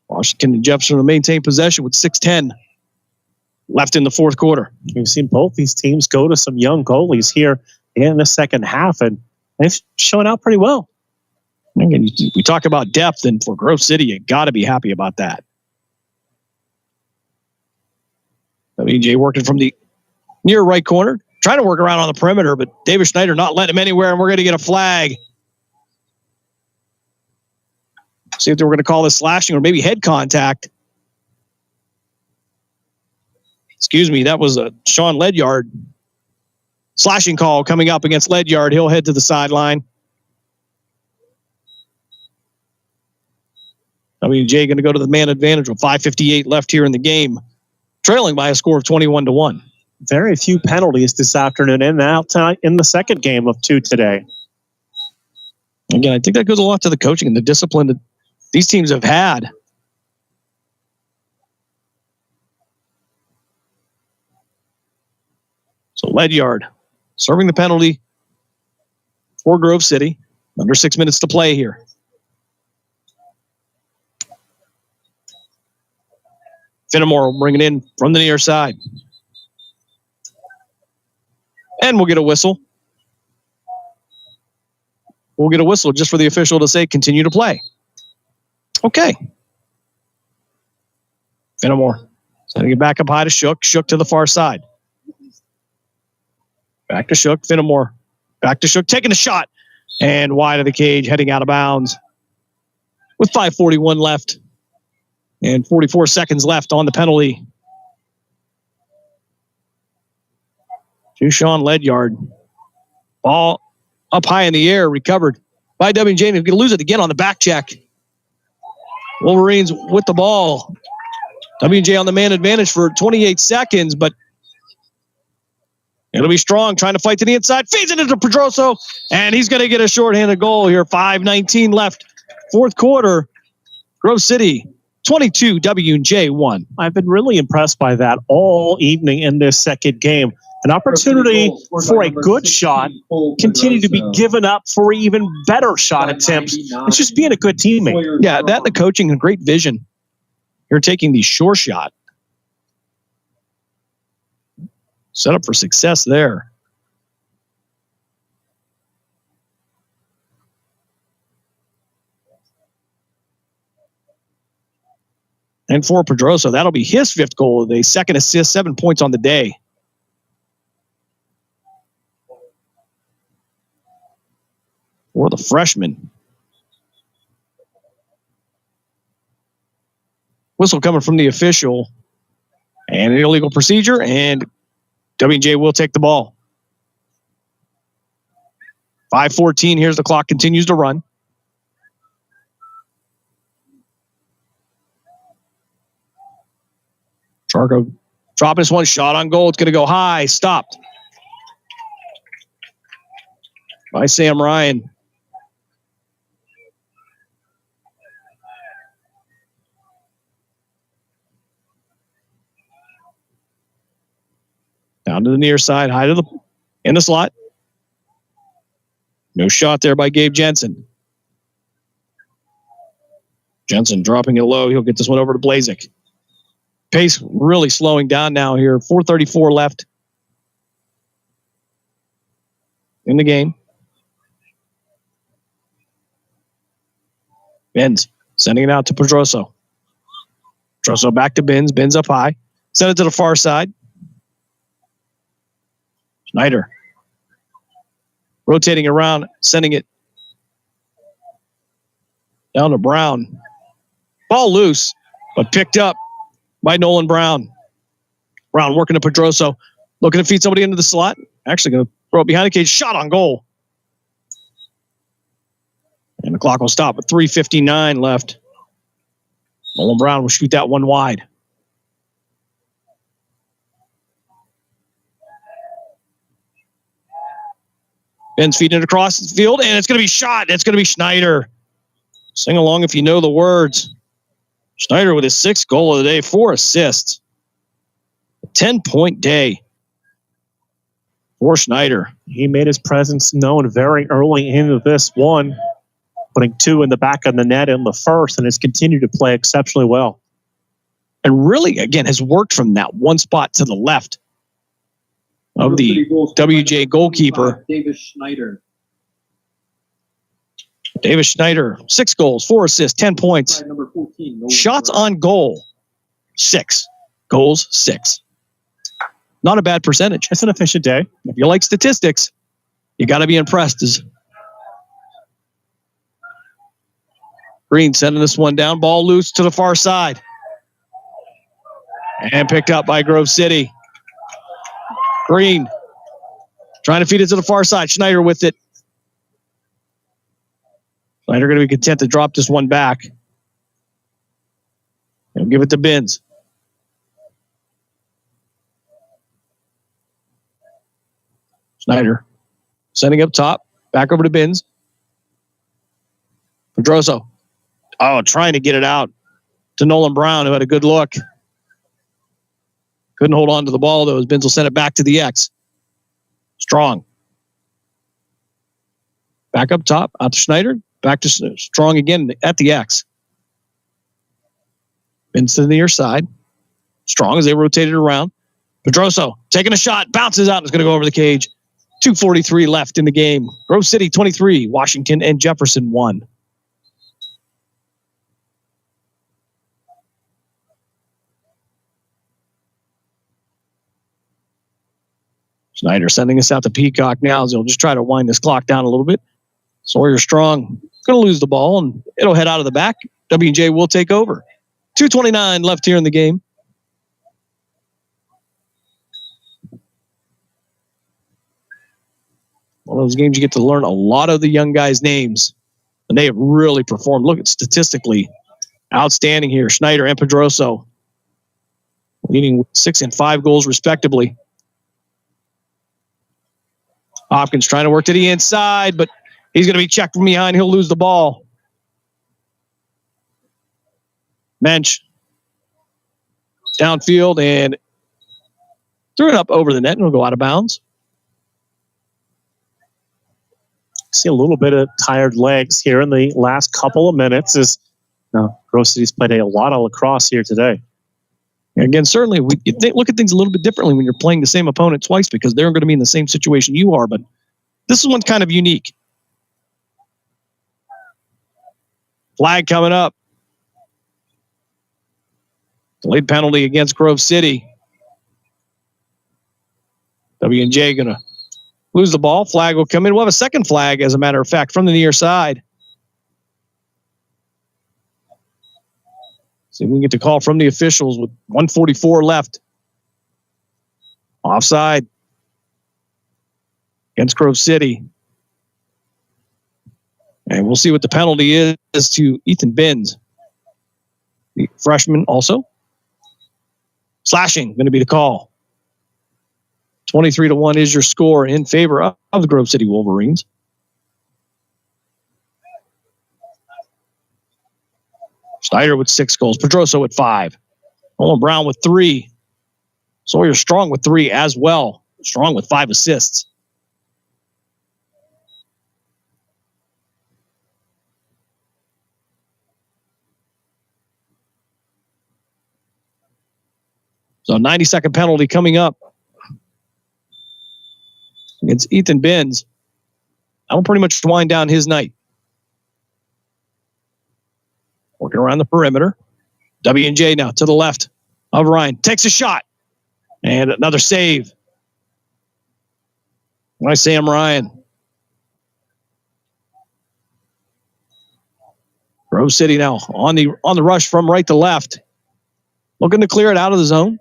Washington and Jefferson will maintain possession with 6:10 left in the fourth quarter. We've seen both these teams go to some young goalies here in the second half, and they've shown out pretty well. Again, we talk about depth, and for Grove City, you got to be happy about that. WJ working from the near right corner, trying to work around on the perimeter, but David Schneider not letting him anywhere, and we're going to get a flag. See if they were going to call this slashing or maybe head contact. Excuse me, that was a Sean Ledyard slashing call coming up against Ledyard. He'll head to the sideline. WJ going to go to the man advantage with 5:58 left here in the game, trailing by a score of 21-1. Very few penalties this afternoon and out in the second game of 2 today. Again, I think that goes a lot to the coaching and the discipline that these teams have had. So Ledyard serving the penalty for Grove City. Under 6 minutes to play here. Finnemore will bring it in from the near side. And we'll get a whistle. We'll get a whistle just for the official to say continue to play. Okay. Finnemore sending it back up high to Shook. Shook to the far side. Back to Shook. Finnemore. Back to Shook. Taking a shot. And wide of the cage, heading out of bounds. With 5:41 left. And 44 seconds left on the penalty. To Sean Ledyard. Ball up high in the air, recovered by WJ. He's going to lose it again on the back check. Wolverines with the ball. WJ on the man advantage for 28 seconds, but it'll be Strong trying to fight to the inside. Feeds it into Pedroso, and he's going to get a shorthanded goal here. 5:19 left. Fourth quarter. Grove City 22, W&J 1. I've been really impressed by that all evening in this second game. An opportunity for a good shot, continue to be given up for even better shot attempts. It's just being a good teammate. Yeah, that and the coaching and great vision. You're taking the sure shot. Set up for success there. And for Pedroso, that'll be his 5th goal of the day. 2nd assist, 7 points on the day. For the freshman. Whistle coming from the official. And an illegal procedure, and W&J will take the ball. 5:14, here's the clock, continues to run. Charco dropping this one, shot on goal. It's going to go high, stopped by Sam Ryan. Down to the near side, high to the in the slot. No shot there by Gabe Jensen. Jensen dropping it low. He'll get this one over to Blazik. Pace really slowing down now here. 4:34 left in the game. Benz sending it out to Pedroso. Pedroso back to Benz. Benz up high. Send it to the far side. Schneider rotating around, sending it down to Brown. Ball loose, but picked up by Nolan Brown. Brown working to Pedroso, looking to feed somebody into the slot. Actually going to throw it behind the cage. Shot on goal. And the clock will stop with 3:59 left. Nolan Brown will shoot that one wide. Ben's feeding it across the field, and it's going to be shot. It's going to be Schneider. Sing along if you know the words. Schneider with his 6th goal of the day, 4 assists. A 10-point day for Schneider. He made his presence known very early into this one, putting 2 in the back of the net in the first, and has continued to play exceptionally well. And really, again, has worked from that one spot to the left of the WJ goalkeeper. Davis Schneider. Davis Schneider, 6 goals, 4 assists, 10 points. Number 14, Shots on goal, 6. Goals, 6. Not a bad percentage. It's an efficient day. If you like statistics, you got to be impressed. Green sending this one down. Ball loose to the far side. And picked up by Grove City. Green trying to feed it to the far side. Schneider with it. Schneider going to be content to drop this one back. And give it to Benz. Schneider sending up top. Back over to Benz. Pedroso. Oh, trying to get it out to Nolan Brown, who had a good look. Couldn't hold on to the ball, though, as Benz will send it back to the X. Strong. Back up top, out to Schneider. Back to Strong again at the X. Benz to the near side. Strong as they rotate it around. Pedroso taking a shot, bounces out, and is going to go over the cage. 2:43 left in the game. Grove City 23, Washington and Jefferson 1. Schneider sending us out to Peacock now as he'll just try to wind this clock down a little bit. Sawyer Strong going to lose the ball, and it'll head out of the back. W&J will take over. 2:29 left here in the game. One of those games you get to learn a lot of the young guys' names, and they have really performed. Look at statistically outstanding here. Schneider and Pedroso leading 6 and 5 goals respectively. Hopkins trying to work to the inside, but he's going to be checked from behind. He'll lose the ball. Mensch downfield, and Threw it up over the net and it'll go out of bounds. See a little bit of tired legs here in the last couple of minutes as Grove City's played a lot of lacrosse here today. Again, certainly look at things a little bit differently when you're playing the same opponent twice because they're going to be in the same situation you are, but this one's kind of unique. Flag coming up. Delayed penalty against Grove City. W&J going to lose the ball. Flag will come in. We'll have a second flag, as a matter of fact, from the near side. See if we can get the call from the officials with 1:44 left. Offside against Grove City. And we'll see what the penalty is to Ethan Binns, the freshman also. Slashing going to be the call. 23-1 is your score in favor of the Grove City Wolverines. Snyder with 6 goals. Pedroso with 5. Nolan Brown with 3. Sawyer Strong with 3 as well. Strong with 5 assists. So 90-second penalty coming up against Ethan Binns. That will pretty much wind down his night. Working around the perimeter. W&J now to the left of Ryan. Takes a shot. And another save. Nice Sam Ryan. Grove City now on the rush from right to left. Looking to clear it out of the zone.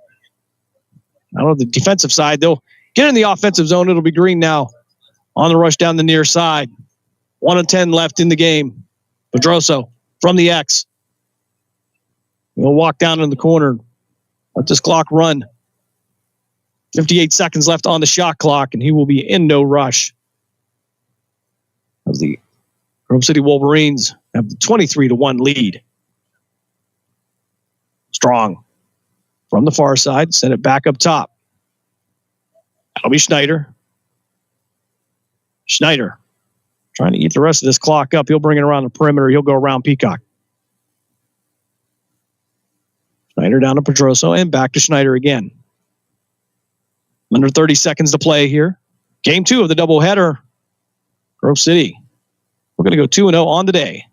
Out of the defensive side, they'll get in the offensive zone. It'll be Green now on the rush down the near side. 1:10 left in the game. Pedroso from the X. He'll walk down in the corner. Let this clock run. 58 seconds left on the shot clock, and he will be in no rush. As the Grove City Wolverines have the 23-1 lead. Strong from the far side, send it back up top. That'll be Schneider. Schneider trying to eat the rest of this clock up. He'll bring it around the perimeter. He'll go around Peacock. Schneider down to Pedroso and back to Schneider again. Under 30 seconds to play here. Game 2 of the doubleheader. Grove City. We're going to go 2-0 on the day.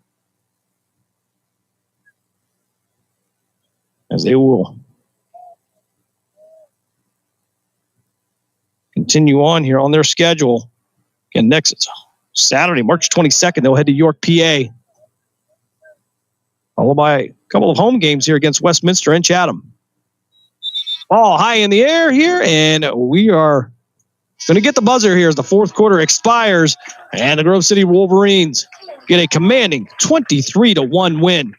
As they will continue on here on their schedule. Again, next it's Saturday, March 22nd. They'll head to York, PA. Followed by a couple of home games here against Westminster and Chatham. Ball high in the air here, and we are going to get the buzzer here as the fourth quarter expires, and the Grove City Wolverines get a commanding 23-1 win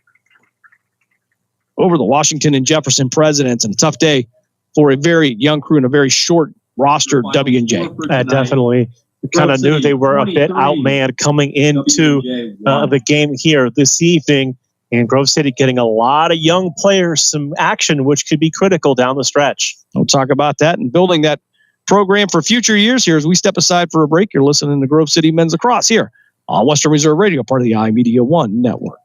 over the Washington and Jefferson Presidents, and a tough day for a very young crew and a very short roster W&J. Definitely. Kind of knew they were a bit outmanned coming into the game here this evening. And Grove City getting a lot of young players some action, which could be critical down the stretch. We'll talk about that and building that program for future years here as we step aside for a break. You're listening to Grove City Men's Lacrosse here on Western Reserve Radio, part of the iMedia One network.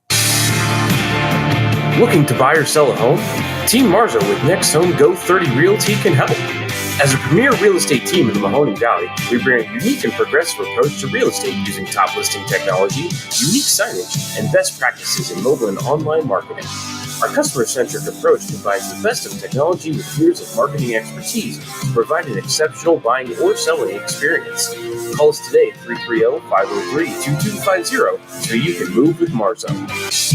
Looking to buy or sell a home? Team Marzo with Next Home Go 30 Realty can help. As a premier real estate team in the Mahoning Valley, we bring a unique and progressive approach to real estate using top listing technology, unique signage, and best practices in mobile and online marketing. Our customer-centric approach combines the best of technology with years of marketing expertise to provide an exceptional buying or selling experience. Call us today at 330-503-2250 so you can move with Marzo.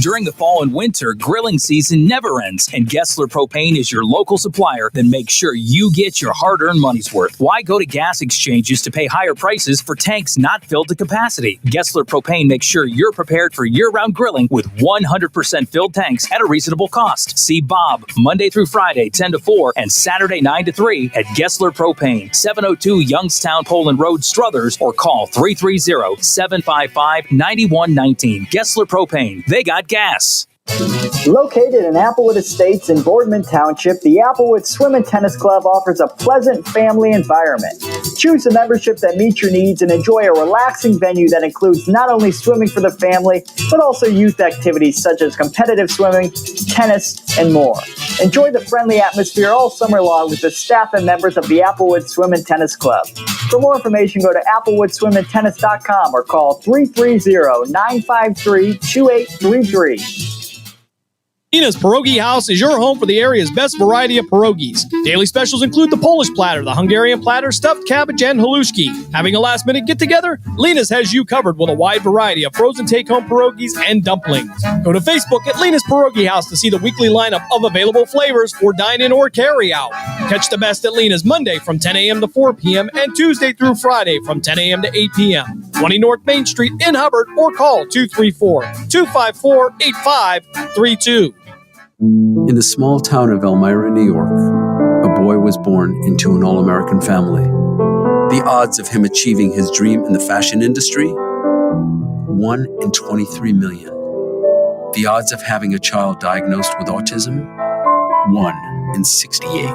During the fall and winter, grilling season never ends, and Gessler Propane is your local supplier that makes sure you get your hard-earned money's worth. Why go to gas exchanges to pay higher prices for tanks not filled to capacity? Gessler Propane makes sure you're prepared for year-round grilling with 100% filled tanks at a reasonable cost. See Bob Monday through Friday 10 to 4 and Saturday 9 to 3 at Gessler Propane, 702 Youngstown Poland Road, Struthers, or call 330-755-9119. Gessler Propane. They got gas. Located in Applewood Estates in Boardman Township, the Applewood Swim and Tennis Club offers a pleasant family environment. Choose a membership that meets your needs and enjoy a relaxing venue that includes not only swimming for the family, but also youth activities such as competitive swimming, tennis, and more. Enjoy the friendly atmosphere all summer long with the staff and members of the Applewood Swim and Tennis Club. For more information, go to applewoodswimandtennis.com or call 330-953-2833. Nina's Pierogi House is your home for the area's best variety of pierogies. Daily specials include the Polish platter, the Hungarian platter, stuffed cabbage, and halushki. Having a last-minute get-together? Lena's has you covered with a wide variety of frozen take-home pierogies and dumplings. Go to Facebook at Lena's Pierogi House to see the weekly lineup of available flavors for dine-in or carry-out. Catch the best at Lena's Monday from 10 a.m. to 4 p.m. and Tuesday through Friday from 10 a.m. to 8 p.m. 20 North Main Street in Hubbard or call 234-254-8532. In the small town of Elmira, New York, a boy was born into an all-American family. The odds of him achieving his dream in the fashion industry? 1 in 23 million. The odds of having a child diagnosed with autism? 1 in 68.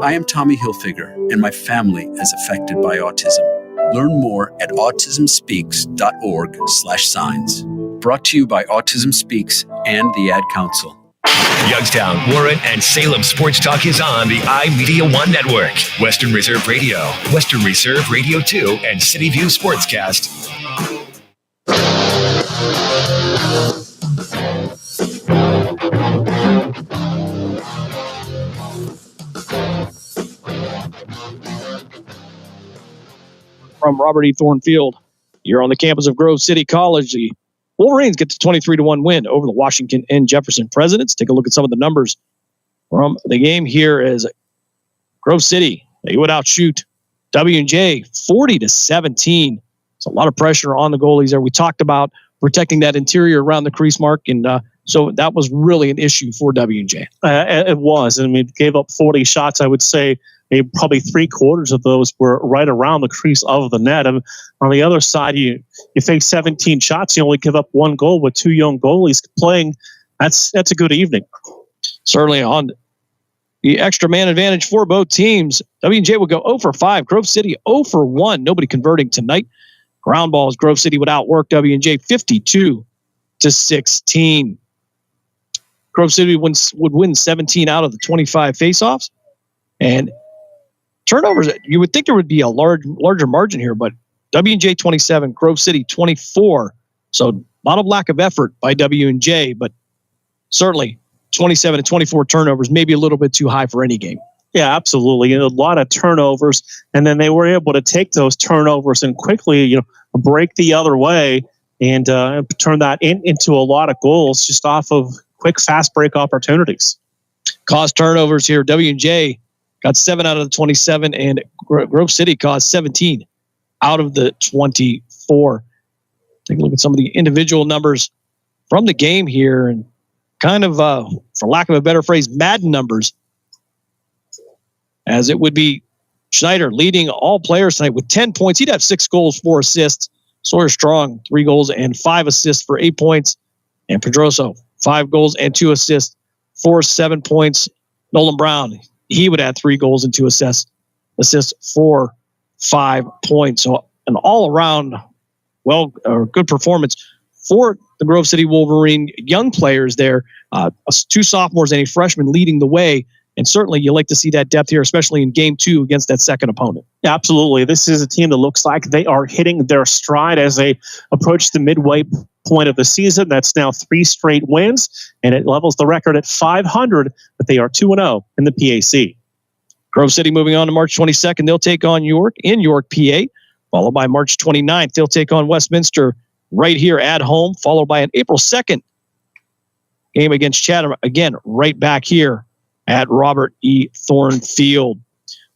I am Tommy Hilfiger, and my family is affected by autism. Learn more at autismspeaks.org/signs. Brought to you by Autism Speaks and the Ad Council. Youngstown, Warren, and Salem Sports Talk is on the iMedia One Network, Western Reserve Radio, Western Reserve Radio 2, and City View Sportscast. From Robert E. Thorne Field, you're on the campus of Grove City College. The Wolverines get the 23-1 win over the Washington and Jefferson Presidents. Take a look at some of the numbers from the game here as Grove City, they would outshoot W&J 40-17. It's a lot of pressure on the goalies there. We talked about protecting that interior around the crease mark, and so that was really an issue for W&J. It was. I mean, gave up 40 shots, I would say. Maybe probably 3/4 of those were right around the crease of the net. And on the other side, you face 17 shots. You only give up 1 goal with 2 young goalies playing. That's a good evening. Certainly on the extra man advantage for both teams. W&J would go 0 for 5. Grove City 0 for 1. Nobody converting tonight. Ground balls, Grove City would outwork W&J 52-16. Grove City would win 17 out of the 25 faceoffs. And turnovers, you would think there would be a larger margin here, but W&J 27, Grove City 24. So a lot of lack of effort by W&J, but certainly 27 to 24 turnovers, maybe a little bit too high for any game. Yeah, absolutely. And a lot of turnovers, and then they were able to take those turnovers and quickly, break the other way and turn that into a lot of goals just off of quick, fast break opportunities. Caused turnovers here. W&J got 7 out of the 27, and Grove City caused 17 out of the 24. Take a look at some of the individual numbers from the game here, and kind of, for lack of a better phrase, Madden numbers, as it would be Schneider leading all players tonight with 10 points. He'd have 6 goals, 4 assists. Sawyer Strong, 3 goals and 5 assists for 8 points. And Pedroso, 5 goals and 2 assists for 7 points. Nolan Brown, he would add 3 goals and 2 assists for 5 points. So an all-around good performance for the Grove City Wolverine young players there. 2 sophomores and a freshman leading the way. And certainly you like to see that depth here, especially in game 2 against that second opponent. Yeah, absolutely. This is a team that looks like they are hitting their stride as they approach the midway point of the season. That's now 3 straight wins, and it levels the record at 500, but they are 2-0 in the PAC. Grove City moving on to March 22nd. They'll take on York in York, PA, followed by March 29th. They'll take on Westminster right here at home, followed by an April 2nd game against Chatham, again, right back here at Robert E. Thorne Field.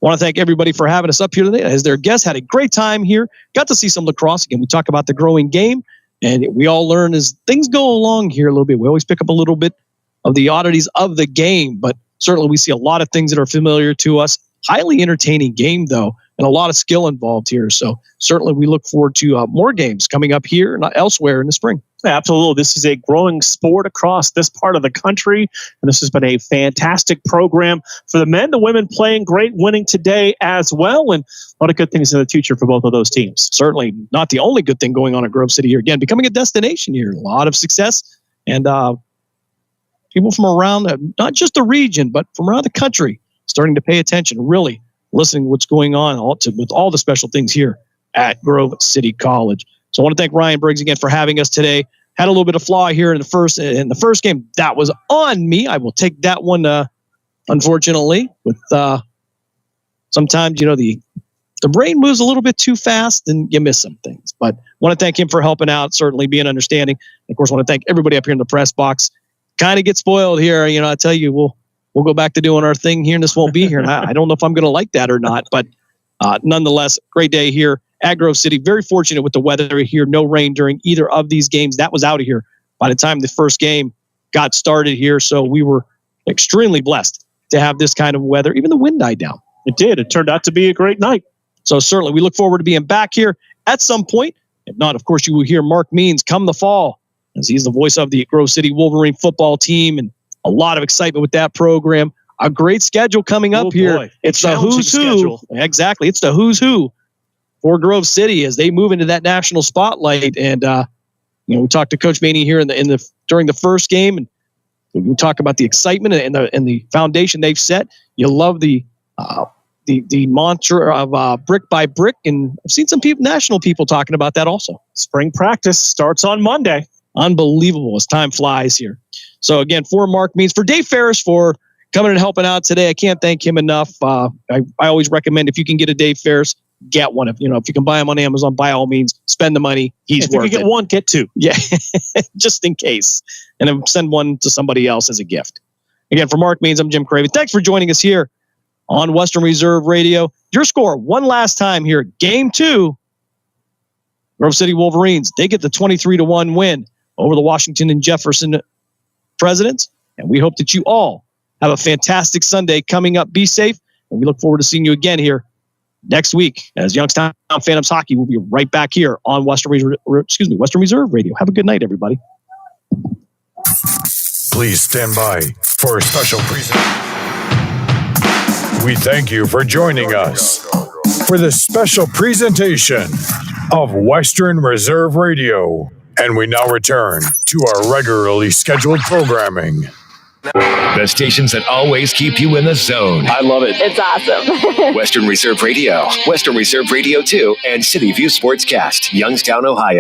Want to thank everybody for having us up here today. As their guests, had a great time here. Got to see some lacrosse. Again, we talk about the growing game, and we all learn as things go along here a little bit. We always pick up a little bit of the oddities of the game, but certainly we see a lot of things that are familiar to us. Highly entertaining game, though, and a lot of skill involved here. So certainly we look forward to more games coming up here and elsewhere in the spring. Absolutely. This is a growing sport across this part of the country, and this has been a fantastic program for the men. The women playing great, winning today as well, and a lot of good things in the future for both of those teams. Certainly not the only good thing going on at Grove City here. Again, becoming a destination here. A lot of success, and people from around, not just the region, but from around the country, starting to pay attention, really listening to what's going on with all the special things here at Grove City College. So I want to thank Ryan Briggs again for having us today. Had a little bit of flaw here in the first game. That was on me. I will take that one, unfortunately. With sometimes, the brain moves a little bit too fast and you miss some things. But I want to thank him for helping out, certainly being understanding. And of course, I want to thank everybody up here in the press box. Kind of get spoiled here. I tell you, we'll go back to doing our thing here, and this won't be here. And I don't know if I'm going to like that or not. But nonetheless, great day here at Grove City. Very fortunate with the weather here. No rain during either of these games. That was out of here by the time the first game got started here. So we were extremely blessed to have this kind of weather. Even the wind died down. It did. It turned out to be a great night. So certainly we look forward to being back here at some point. If not, of course, you will hear Mark Means come the fall, as he's the voice of the Grove City Wolverine football team, and a lot of excitement with that program. A great schedule coming up here. Boy. It's the who's who. Schedule. Exactly. It's the who's who for Grove City as they move into that national spotlight. And we talked to Coach Maney here during the first game, and we talk about the excitement and the foundation they've set. You love the mantra of brick by brick, and I've seen some national people talking about that also. Spring practice starts on Monday. Unbelievable as time flies here. So again, for Mark Means, for Dave Ferris for coming and helping out today, I can't thank him enough. I always recommend if you can get a Dave Ferris, get one. If you can buy them on Amazon, by all means, spend the money. He's worth it. If you can get one, get two. Yeah, just in case. And then send one to somebody else as a gift. Again, for Mark Means, I'm Jim Craven. Thanks for joining us here on Western Reserve Radio. Your score one last time here. Game 2. Grove City Wolverines, they get the 23-1 win over the Washington and Jefferson Presidents. And we hope that you all have a fantastic Sunday coming up. Be safe. And we look forward to seeing you again here next week as Youngstown Phantoms Hockey will be right back here on Western Reserve Radio. Have a good night, everybody. Please stand by for a special presentation. We thank you for joining us for the special presentation of Western Reserve Radio. And we now return to our regularly scheduled programming. The stations that always keep you in the zone. I love it. It's awesome. Western Reserve Radio, Western Reserve Radio 2, and City View Sportscast, Youngstown, Ohio.